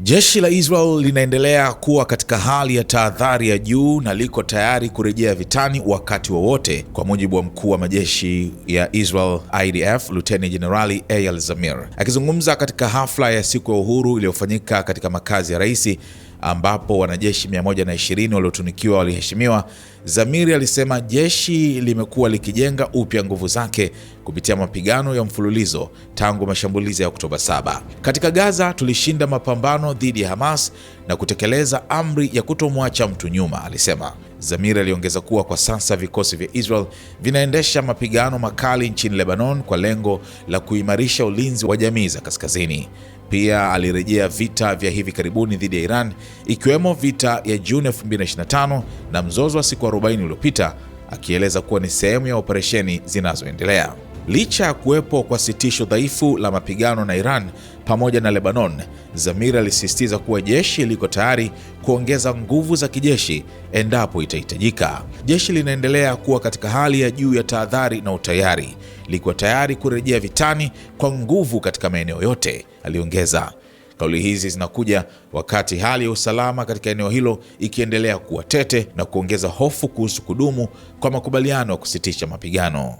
Jeshi la Israel linaendelea kuwa katika hali ya tahadhari ya juu na liko tayari kurejea vitani wakati wowote, kwa mujibu wa mkuu wa majeshi ya Israel IDF, Luteni Jenerali Eyal Zamir. Akizungumza katika hafla ya siku ya uhuru iliyofanyika katika makazi ya rais, ambapo wanajeshi 120 waliotunikiwa waliheshimiwa, Zamir alisema jeshi limekuwa likijenga upya nguvu zake kupitia mapigano ya mfululizo tangu mashambulizi ya Oktoba 7. Katika Gaza tulishinda mapambano dhidi ya Hamas na kutekeleza amri ya kutomwacha mtu nyuma, alisema. Zamir aliongeza kuwa kwa sasa vikosi vya Israel vinaendesha mapigano makali nchini Lebanon kwa lengo la kuimarisha ulinzi wa jamii za kaskazini. Pia alirejea vita vya hivi karibuni dhidi ya Iran, ikiwemo vita ya Juni 2025 na mzozo wa siku 40 uliopita, akieleza kuwa ni sehemu ya operesheni zinazoendelea. Licha ya kuwepo kwa sitisho dhaifu la mapigano na Iran pamoja na Lebanon, Zamir alisisitiza kuwa jeshi liko tayari kuongeza nguvu za kijeshi endapo itahitajika. Jeshi linaendelea kuwa katika hali ya juu ya tahadhari na utayari, liko tayari kurejea vitani kwa nguvu katika maeneo yote, aliongeza. Kauli hizi zinakuja wakati hali ya usalama katika eneo hilo ikiendelea kuwa tete na kuongeza hofu kuhusu kudumu kwa makubaliano ya kusitisha mapigano.